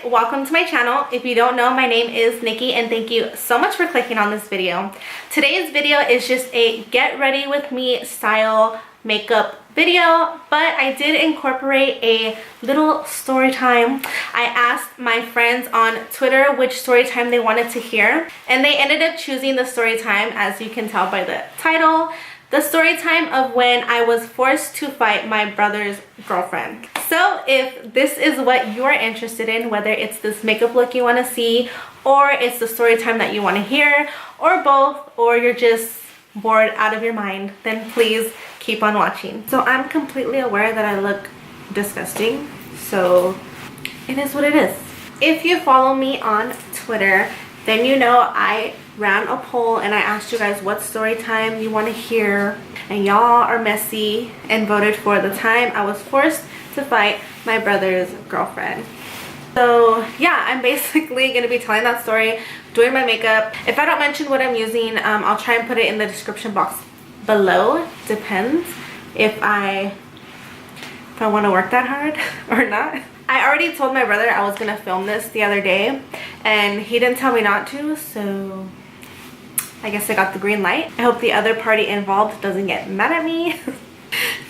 welcome to my channel. If you don't know, my name is Nikki and thank you so much for clicking on this video. Today's video is just a get ready with me style makeup video, but I did incorporate a little story time. I asked my friends on Twitter which story time they wanted to hear, and they ended up choosing the story time, as you can tell by the title, the story time of when I was forced to fight my brother's girlfriend. So if this is what you are interested in, whether it's this makeup look you want to see, or it's the story time that you want to hear, or both, or you're just bored out of your mind, then please keep on watching. So I'm completely aware that I look disgusting, so it is what it is. If you follow me on Twitter, then you know I ran a poll and I asked you guys what story time you want to hear, and y'all are messy and voted for the time I was forced to fight my brother's girlfriend. So yeah, I'm basically going to be telling that story, doing my makeup. If I don't mention what I'm using, I'll try and put it in the description box below. Depends if I want to work that hard or not. I already told my brother I was going to film this the other day and he didn't tell me not to, so I guess I got the green light. I hope the other party involved doesn't get mad at me.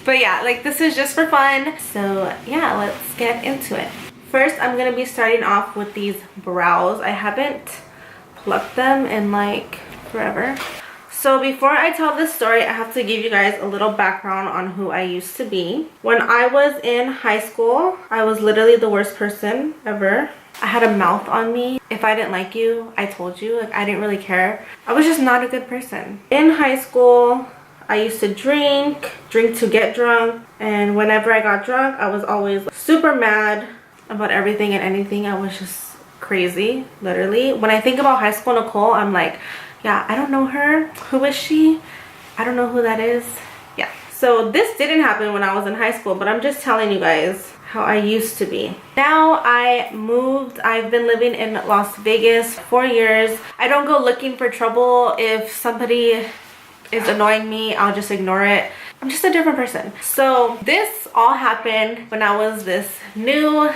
But yeah, like, this is just for fun. So yeah, let's get into it. First, I'm going to be starting off with these brows. I haven't plucked them in like forever. So before I tell this story, I have to give you guys a little background on who I used to be. When I was in high school, I was literally the worst person ever. I had a mouth on me. If I didn't like you, I told you. Like, I didn't really care. I was just not a good person. In high school, I used to drink to get drunk. And whenever I got drunk, I was always super mad about everything and anything. I was just crazy, literally. When I think about high school Nicole, I'm like, yeah, I don't know her. Who is she? I don't know who that is. Yeah. So this didn't happen when I was in high school, but I'm just telling you guys how I used to be. Now I moved. I've been living in Las Vegas 4 years. I don't go looking for trouble. If somebody is annoying me, I'll just ignore it. I'm just a different person. So this all happened when I was this new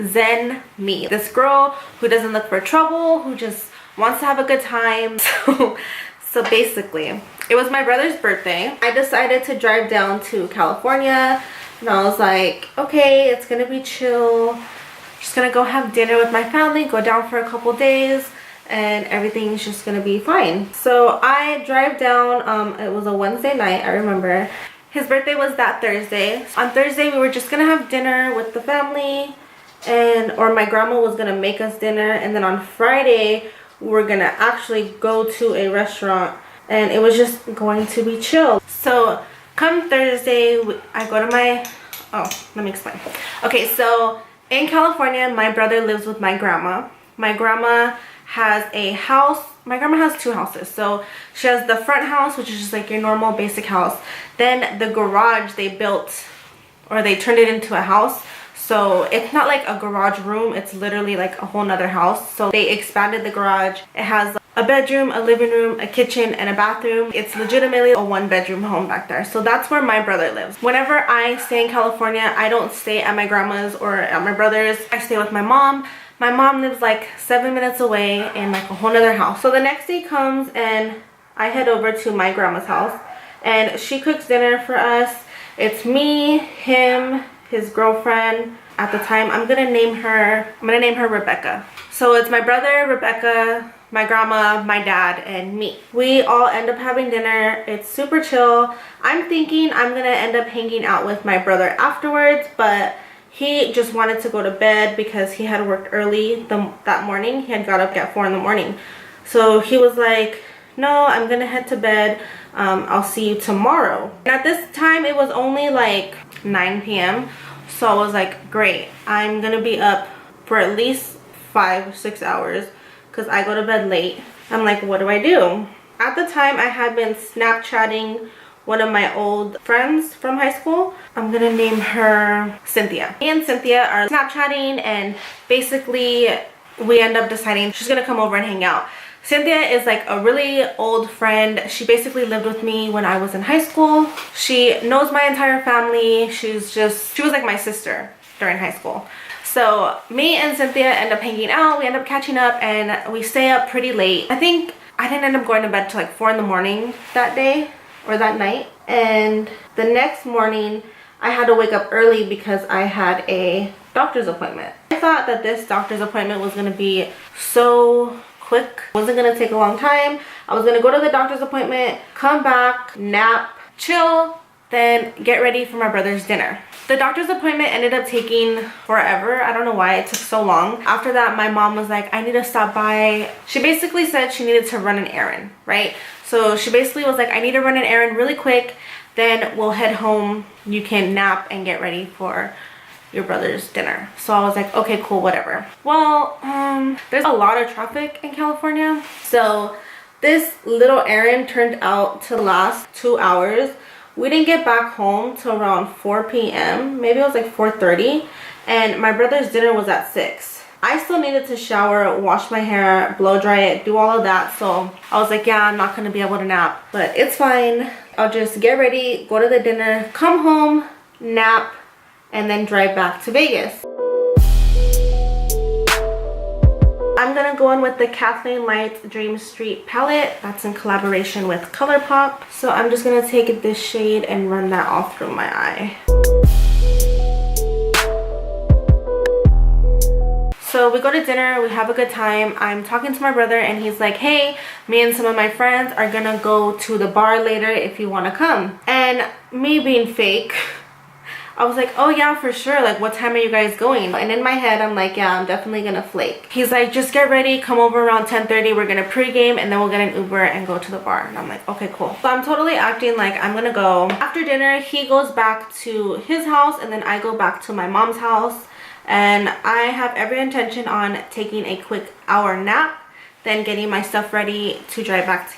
Zen me. This girl who doesn't look for trouble, who just wants to have a good time. So basically, it was my brother's birthday. I decided to drive down to California, and I was like, okay, it's gonna be chill. Just gonna go have dinner with my family, go down for a couple days, and everything's just gonna be fine. So I drive down. It was a Wednesday night, I remember. His birthday was that Thursday. On Thursday, we were just gonna have dinner with the family, or my grandma was gonna make us dinner, and then on Friday, we're gonna actually go to a restaurant, and it was just going to be chill. So come Thursday, I go to my, let me explain. Okay, so in California, my brother lives with my grandma. My grandma has a house. My grandma has two houses. So she has the front house, which is just like your normal basic house. Then the garage they built, or they turned it into a house. So it's not like a garage room, it's literally like a whole nother house. So they expanded the garage. It has a bedroom, a living room, a kitchen, and a bathroom. It's legitimately a one-bedroom home back there. So that's where my brother lives. Whenever I stay in California, I don't stay at my grandma's or at my brother's. I stay with my mom. My mom lives like 7 minutes away in like a whole nother house. So the next day comes and I head over to my grandma's house, and she cooks dinner for us. It's me, him, his girlfriend at the time. I'm gonna name her Rebecca. So it's my brother, Rebecca, my grandma, my dad, and me. We all end up having dinner. It's super chill. I'm thinking I'm gonna end up hanging out with my brother afterwards, but he just wanted to go to bed because he had worked early that morning. He had got up at 4 in the morning. So he was like, no, I'm gonna head to bed. I'll see you tomorrow. And at this time, it was only like 9 p.m. So I was like, great, I'm gonna be up for at least 5-6 hours because I go to bed late. I'm like, what do I do? At the time, I had been Snapchatting one of my old friends from high school. I'm gonna name her Cynthia. Me and Cynthia are Snapchatting, and basically we end up deciding she's gonna come over and hang out. Cynthia is like a really old friend. She basically lived with me when I was in high school. She knows my entire family. She was like my sister during high school. So me and Cynthia end up hanging out. We end up catching up and we stay up pretty late. I think I didn't end up going to bed till like 4 in the morning that day or that night. And the next morning I had to wake up early because I had a doctor's appointment. I thought that this doctor's appointment was going to be so quick. It wasn't going to take a long time. I was going to go to the doctor's appointment, come back, nap, chill, then get ready for my brother's dinner. The doctor's appointment ended up taking forever. I don't know why it took so long. After that, my mom was like, I need to stop by. She basically said she needed to run an errand, right? So she basically was like, I need to run an errand really quick, then we'll head home. You can nap and get ready for your brother's dinner. So I was like, okay, cool, whatever. Well, there's a lot of traffic in California. So this little errand turned out to last 2 hours. We didn't get back home till around 4 p.m. Maybe it was like 4:30. And my brother's dinner was at 6. I still needed to shower, wash my hair, blow dry it, do all of that. So I was like, yeah, I'm not gonna be able to nap, but it's fine. I'll just get ready, go to the dinner, come home, nap, and then drive back to Vegas. I'm gonna go in with the Kathleen Lights Dream Street palette. That's in collaboration with ColourPop. So I'm just gonna take this shade and run that all through my eye. So we go to dinner, we have a good time. I'm talking to my brother and he's like, hey, me and some of my friends are gonna go to the bar later if you wanna come. And me being fake, I was like, oh yeah, for sure. Like, what time are you guys going? And in my head, I'm like, yeah, I'm definitely gonna flake. He's like, just get ready, come over around 10:30. We're gonna pregame and then we'll get an Uber and go to the bar. And I'm like, okay, cool. So I'm totally acting like I'm gonna go. After dinner, he goes back to his house and then I go back to my mom's house. And I have every intention on taking a quick hour nap, then getting my stuff ready to drive back to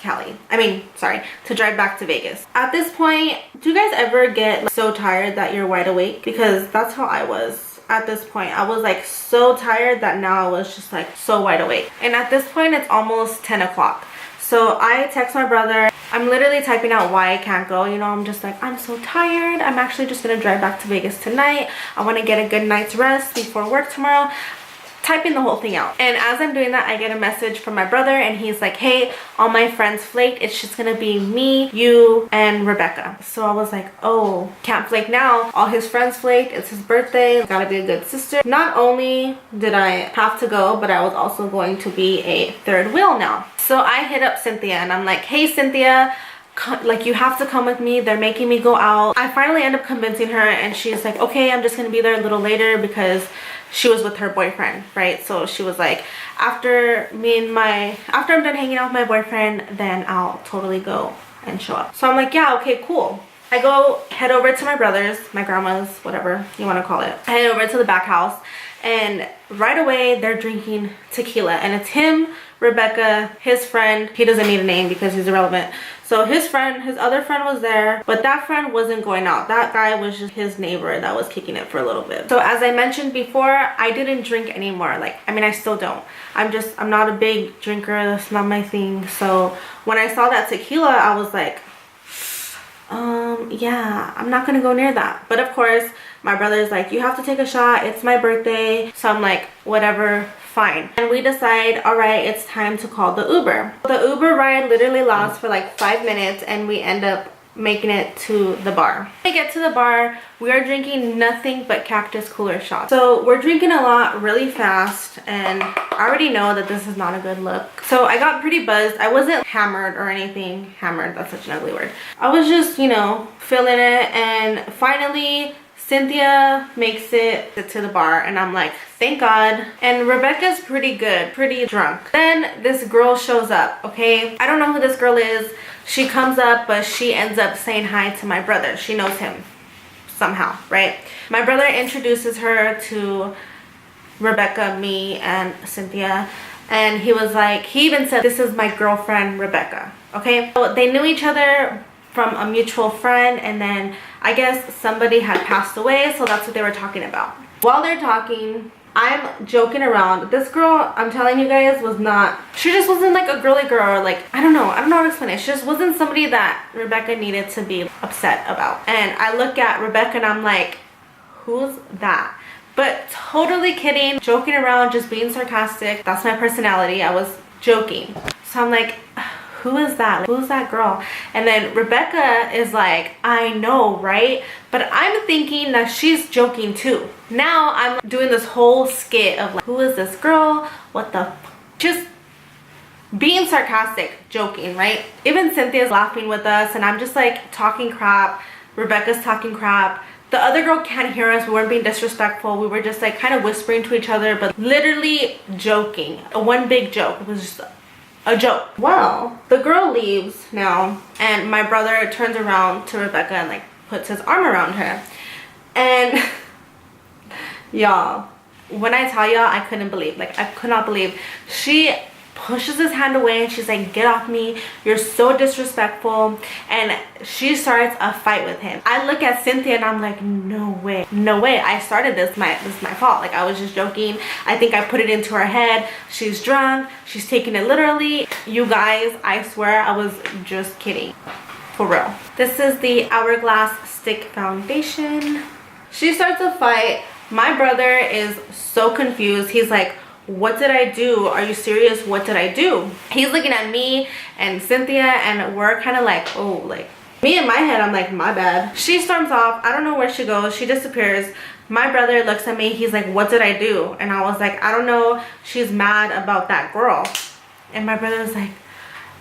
to drive back to Vegas. At this point, do you guys ever get so tired that you're wide awake? Because that's how I was at this point. I was like so tired that now I was just like so wide awake. And at this point, it's almost 10 o'clock. So I text my brother. I'm literally typing out why I can't go. You know, I'm just like, I'm so tired. I'm actually just gonna drive back to Vegas tonight. I wanna get a good night's rest before work tomorrow. Typing the whole thing out. And as I'm doing that, I get a message from my brother and he's like, hey, all my friends flaked. It's just gonna be me, you, and Rebecca. So I was like, oh, can't flake now. All his friends flaked. It's his birthday. Gotta be a good sister. Not only did I have to go, but I was also going to be a third wheel now. So I hit up Cynthia and I'm like, hey Cynthia, like, you have to come with me. They're making me go out. I finally end up convincing her and she's like, okay, I'm just gonna be there a little later because she was with her boyfriend, right? So she was like, after I'm done hanging out with my boyfriend, then I'll totally go and show up. So I'm like, yeah, okay, cool. I go head over to my brother's, my grandma's, whatever you want to call it. I head over to the back house and right away they're drinking tequila and it's him, Rebecca, his friend. He doesn't need a name because he's irrelevant. So his other friend was there, but that friend wasn't going out. That guy was just his neighbor that was kicking it for a little bit. So as I mentioned before, I didn't drink anymore. Like, I mean, I still don't. I'm not a big drinker. That's not my thing. So when I saw that tequila, I was like, yeah, I'm not gonna go near that. But of course, my brother's like, you have to take a shot. It's my birthday. So I'm like, whatever. Fine. And we decide, all right, it's time to call the Uber. The Uber ride literally lasts for like 5 minutes and we end up making it to the bar. When we get to the bar, we are drinking nothing but Cactus Cooler shots. So we're drinking a lot really fast and I already know that this is not a good look. So I got pretty buzzed. I wasn't hammered or anything. Hammered, that's such an ugly word. I was just, you know, feeling it, and finally Cynthia makes it to the bar and I'm like, thank God. And Rebecca's pretty good, pretty drunk. Then this girl shows up, okay? I don't know who this girl is. She comes up, but she ends up saying hi to my brother. She knows him somehow, right? My brother introduces her to Rebecca, me, and Cynthia. And he was like, he even said, this is my girlfriend, Rebecca, okay? So they knew each other from a mutual friend, and then I guess somebody had passed away, so that's what they were talking about. While they're talking, I'm joking around. This girl, I'm telling you guys, she just wasn't like a girly girl, or like, I don't know how to explain it. She just wasn't somebody that Rebecca needed to be upset about. And I look at Rebecca and I'm like, who's that? But totally kidding, joking around, just being sarcastic. That's my personality. I was joking. So I'm like, who is that? Like, who's that girl? And then Rebecca is like, I know, right? But I'm thinking that she's joking too. Now I'm doing this whole skit of like, who is this girl? What the just being sarcastic, joking, right? Even Cynthia's laughing with us and I'm just like talking crap. Rebecca's talking crap. The other girl can't hear us. We weren't being disrespectful. We were just like kind of whispering to each other, but literally joking. One big joke. It was just a joke. Well, the girl leaves now and my brother turns around to Rebecca and like puts his arm around her. And y'all, when I tell y'all, I couldn't believe, like I could not believe, she pushes his hand away and she's like, get off me, you're so disrespectful. And she starts a fight with him. I look at Cynthia and I'm like, no way, no way, I started this, this is my fault. Like I was just joking. I think I put it into her head. She's drunk, she's taking it literally. You guys, I swear I was just kidding, for real. This is the Hourglass Stick Foundation. She starts a fight. My brother is so confused. He's like, what did I do? Are you serious? What did I do? He's looking at me and Cynthia and we're kind of like, oh, like me in my head, I'm like, my bad. She storms off. I don't know where she goes. She disappears. My brother looks at me. He's like, what did I do? And I was like, I don't know. She's mad about that girl. And my brother was like,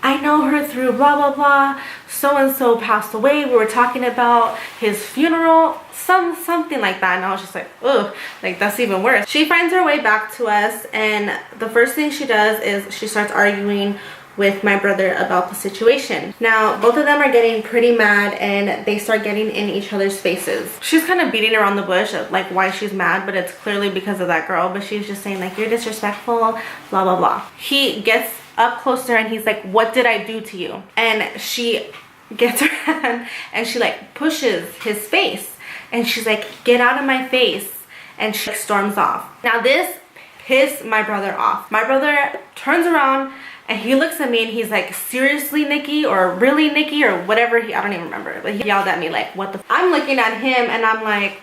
I know her through blah, blah, blah. So-and-so passed away. We were talking about his funeral. Something like that. And I was just like, ugh, like that's even worse. She finds her way back to us. And the first thing she does is she starts arguing with my brother about the situation. Now, both of them are getting pretty mad and they start getting in each other's faces. She's kind of beating around the bush of like why she's mad, but it's clearly because of that girl. But she's just saying like, you're disrespectful, blah, blah, blah. He gets up close to her and he's like, what did I do to you? And she gets her hand and she like pushes his face and she's like, get out of my face. And she storms off. Now this pissed my brother off. My brother turns around and he looks at me and he's like, seriously, Nikki? Or really, Nikki? Or whatever. I don't even remember. But he yelled at me like, what the f. I'm looking at him and I'm like,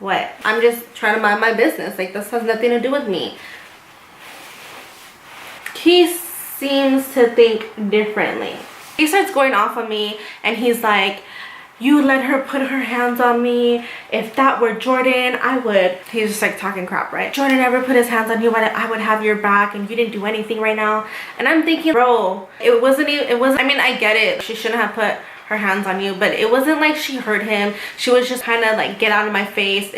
what? I'm just trying to mind my business. Like, this has nothing to do with me. He seems to think differently. He starts going off on me and he's like, you let her put her hands on me. If that were Jordan, I would. He's just like talking crap, right? Jordan never put his hands on you, I would have your back and you didn't do anything right now. And I'm thinking, bro, it wasn't, I mean, I get it. She shouldn't have put her hands on you, but it wasn't like she hurt him. She was just kind of like, get out of my face.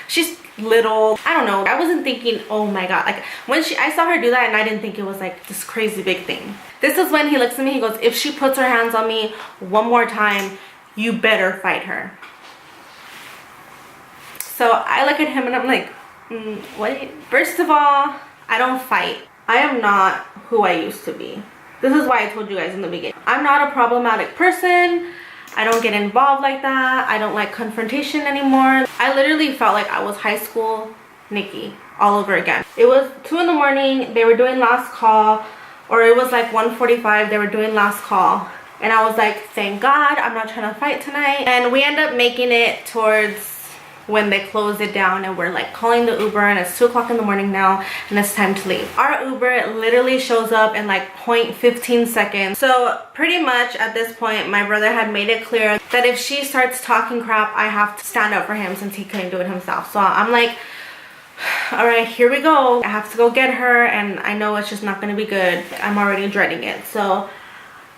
She's little. I don't know. I wasn't thinking, oh my God. Like when I saw her do that and I didn't think it was like this crazy big thing. This is when he looks at me, he goes, if she puts her hands on me one more time, you better fight her. So I look at him and I'm like, what? First of all, I don't fight. I am not who I used to be. This is why I told you guys in the beginning. I'm not a problematic person. I don't get involved like that. I don't like confrontation anymore. I literally felt like I was high school Nikki all over again. It was 2 in the morning. They were doing last call, or it was like 1:45. They were doing last call. And I was like, thank God, I'm not trying to fight tonight. And we end up making it towards when they closed it down and we're like calling the Uber and it's 2 o'clock in the morning now and it's time to leave. Our Uber literally shows up in like 0.15 seconds. So pretty much at this point, my brother had made it clear that if she starts talking crap, I have to stand up for him since he couldn't do it himself. So I'm like, all right, here we go. I have to go get her and I know it's just not gonna be good. I'm already dreading it. So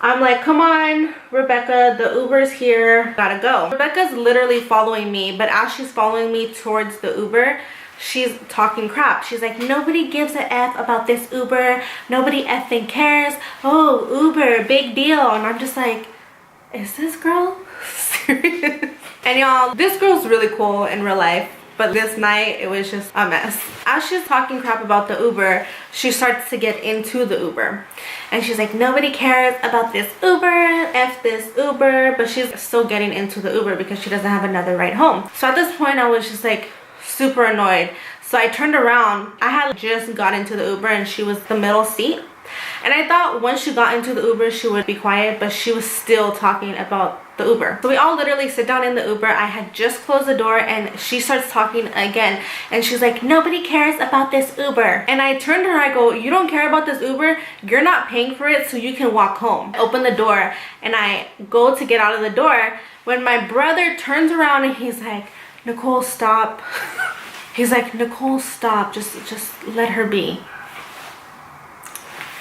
I'm like, come on, Rebecca, the Uber's here, gotta go. Rebecca's literally following me, but as she's following me towards the Uber, she's talking crap. She's like, nobody gives a F about this Uber. Nobody effing cares. Oh, Uber, big deal. And I'm just like, is this girl serious? And y'all, this girl's really cool in real life. But this night, it was just a mess. As she's talking crap about the Uber, she starts to get into the Uber. And she's like, nobody cares about this Uber, F this Uber. But she's still getting into the Uber because she doesn't have another ride home. So at this point, I was just like super annoyed. So I turned around. I had just got into the Uber and she was the middle seat. And I thought once she got into the Uber, she would be quiet, but she was still talking about the Uber. So we all literally sit down in the Uber. I had just closed the door and she starts talking again. And she's like, nobody cares about this Uber. And I turned to her, I go, you don't care about this Uber? You're not paying for it, so you can walk home. I open the door and I go to get out of the door when my brother turns around and he's like, Nicole, stop. He's like, Nicole, stop. Just let her be.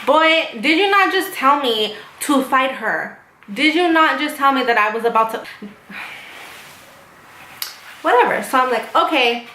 Boy, did you not just tell me to fight her? Did you not just tell me that I was about to... Whatever. So I'm like, okay.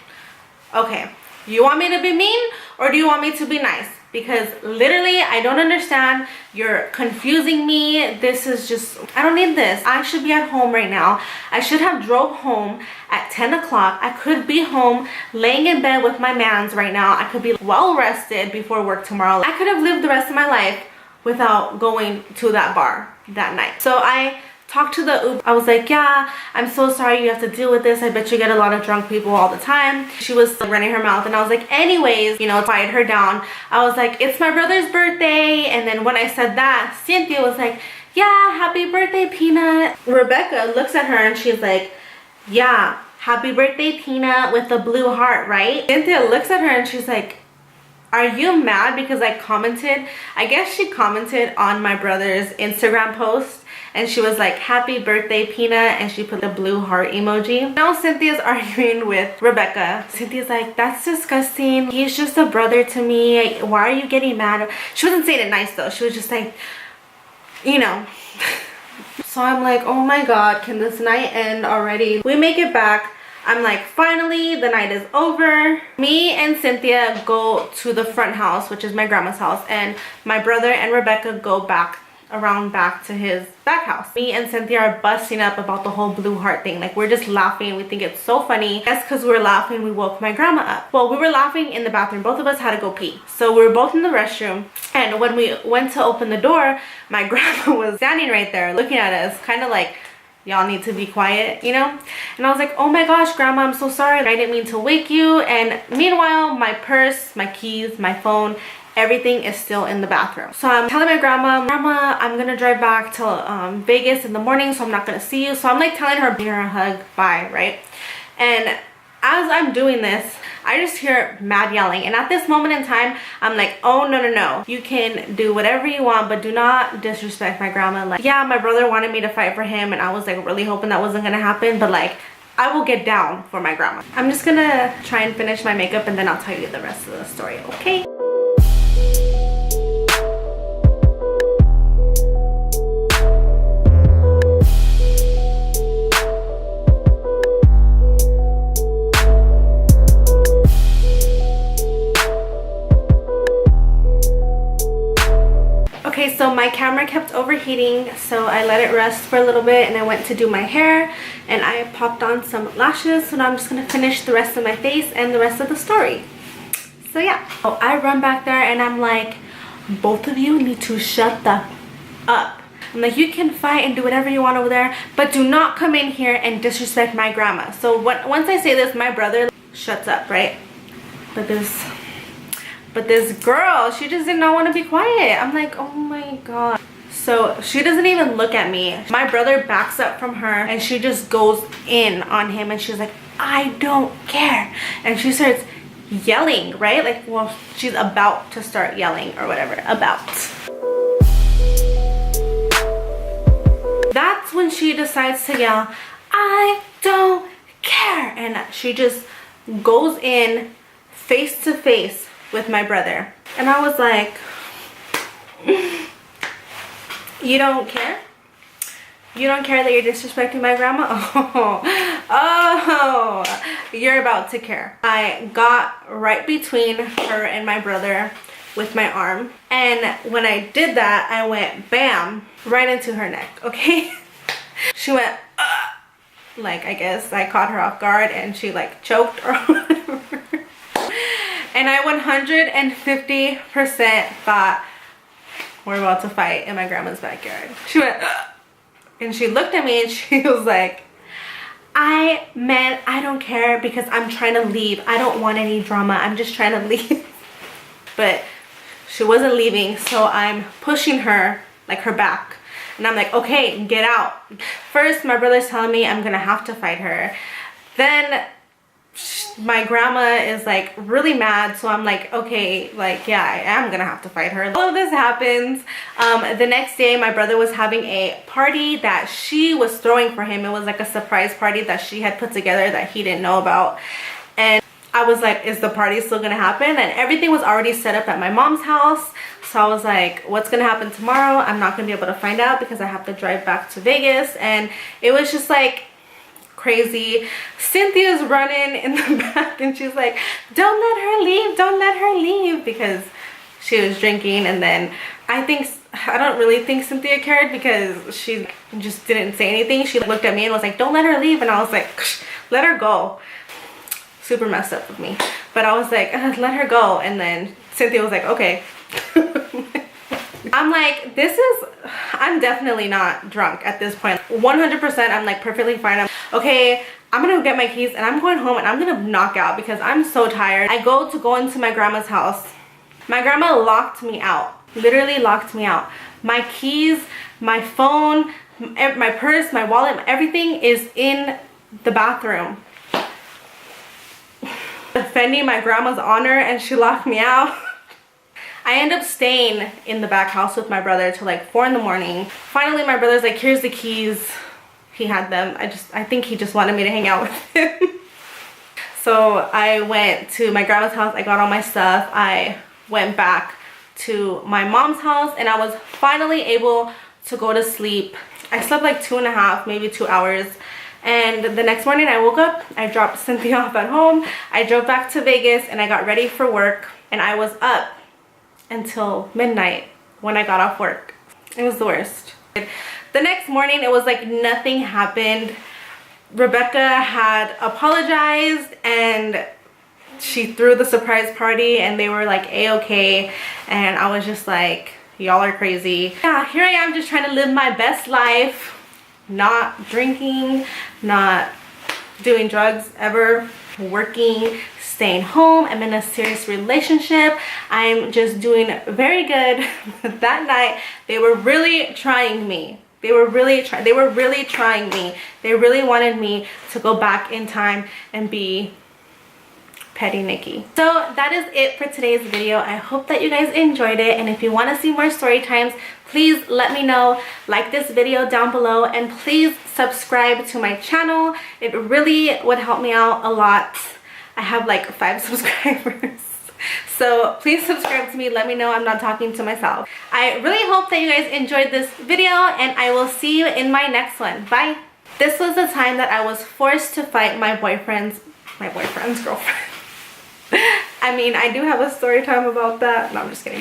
You want me to be mean or do you want me to be nice? Because literally, I don't understand. You're confusing me. This is just, I don't need this. I should be at home right now. I should have drove home at 10 o'clock. I could be home laying in bed with my mans right now. I could be well rested before work tomorrow. I could have lived the rest of my life without going to that bar that night. So I talked to the Uber. I was like, yeah, I'm so sorry you have to deal with this. I bet you get a lot of drunk people all the time. She was running her mouth and I was like, anyways, you know, quiet her down. I was like, it's my brother's birthday. And then when I said that, Cynthia was like, yeah, happy birthday, Peanut. Rebecca looks at her and she's like, yeah, happy birthday, Peanut, with a blue heart, right? Cynthia looks at her and she's like, are you mad because I commented? I guess she commented on my brother's Instagram post and she was like, happy birthday, Peanut, and she put the blue heart emoji. Now Cynthia's arguing with Rebecca. Cynthia's like, that's disgusting. He's just a brother to me. Why are you getting mad? She wasn't saying it nice though. She was just like, you know. So I'm like, oh my God, can this night end already? We make it back. I'm like, finally, the night is over. Me and Cynthia go to the front house, which is my grandma's house, and my brother and Rebecca go back to his back house. Me and Cynthia are busting up about the whole blue heart thing. Like, we're just laughing. We think it's so funny. That's because we were laughing. We woke my grandma up. Well, we were laughing in the bathroom. Both of us had to go pee. So we were both in the restroom. And when we went to open the door, my grandma was standing right there looking at us, kind of like, y'all need to be quiet, you know? And I was like, oh my gosh, Grandma, I'm so sorry. I didn't mean to wake you. And meanwhile, my purse, my keys, my phone, everything is still in the bathroom. So I'm telling my grandma, I'm gonna drive back to Vegas in the morning, so I'm not gonna see you. So I'm like telling her, give her a hug, bye, right? And as I'm doing this, I just hear mad yelling. And at this moment in time, I'm like, oh, no. You can do whatever you want, but do not disrespect my grandma. Like, yeah, my brother wanted me to fight for him, and I was like really hoping that wasn't gonna happen, but like, I will get down for my grandma. I'm just gonna try and finish my makeup and then I'll tell you the rest of the story, okay? Okay, so my camera kept overheating, so I let it rest for a little bit and I went to do my hair and I popped on some lashes. So now I'm just gonna finish the rest of my face and the rest of the story. So yeah, so I run back there and I'm like, both of you need to shut the up. I'm like, you can fight and do whatever you want over there, but do not come in here and disrespect my grandma. So once I say this, my brother shuts up, right? But this girl, she just did not want to be quiet. I'm like, oh my God. So she doesn't even look at me. My brother backs up from her and she just goes in on him and she's like, I don't care. And she starts yelling, right? Like, well, she's about to start yelling or whatever, about. That's when she decides to yell, I don't care. And she just goes in face to face with my brother. And I was like, you don't care? You don't care that you're disrespecting my grandma? Oh, you're about to care. I got right between her and my brother with my arm. And when I did that, I went bam, right into her neck, okay? She went, like, I guess I caught her off guard and she like choked or whatever. And I 150% thought we're about to fight in my grandma's backyard. She went, and she looked at me and she was like, I don't care because I'm trying to leave. I don't want any drama. I'm just trying to leave. But She wasn't leaving, so I'm pushing her, like her back. And I'm like, okay, get out. First, my brother's telling me I'm gonna have to fight her. Then my grandma is like really mad, so I'm like, okay, like, yeah, I am gonna have to fight her. All of this happens. The next day, my brother was having a party that she was throwing for him. It was like a surprise party that she had put together that he didn't know about. And I was like, is the party still gonna happen? And everything was already set up at my mom's house. So I was like, what's gonna happen tomorrow? I'm not gonna be able to find out because I have to drive back to Vegas. And it was just like crazy. Cynthia's running in the back and she's like, don't let her leave, don't let her leave, because she was drinking. And then I don't really think Cynthia cared because she just didn't say anything. She looked at me and was like, don't let her leave. And I was like, let her go. Super messed up with me, but I was like, let her go. And then Cynthia was like, okay. I'm like, I'm definitely not drunk at this point. 100%, I'm like perfectly fine. Okay, I'm gonna get my keys and I'm going home and I'm gonna knock out because I'm so tired. I go into my grandma's house. My grandma locked me out, literally locked me out. My keys, my phone, my purse, my wallet, everything is in the bathroom. Defending my grandma's honor, and she locked me out. I end up staying in the back house with my brother till like 4 in the morning. Finally, my brother's like, here's the keys. He had them. I think he just wanted me to hang out with him. So I went to my grandma's house. I got all my stuff. I went back to my mom's house and I was finally able to go to sleep. I slept like 2.5, maybe 2 hours. And the next morning I woke up, I dropped Cynthia off at home, I drove back to Vegas and I got ready for work, and I was up until midnight when I got off work. It was the worst. The next morning it was like nothing happened. Rebecca had apologized and she threw the surprise party and they were like a-okay, and I was just like, y'all are crazy. Yeah, here I am just trying to live my best life. Not drinking, not doing drugs ever, working, staying home. I'm in a serious relationship. I'm just doing very good. That night, they were really trying me. They were really trying me. They really wanted me to go back in time and be petty Nikki. So that is it for today's video. I hope that you guys enjoyed it, and if you want to see more story times, please let me know. Like this video down below, and please subscribe to my channel. It really would help me out a lot. I have like 5 subscribers. So please subscribe to me. Let me know I'm not talking to myself. I really hope that you guys enjoyed this video, and I will see you in my next one. Bye. This was the time that I was forced to fight my boyfriend's girlfriend. I mean, I do have a story time about that. No, I'm just kidding.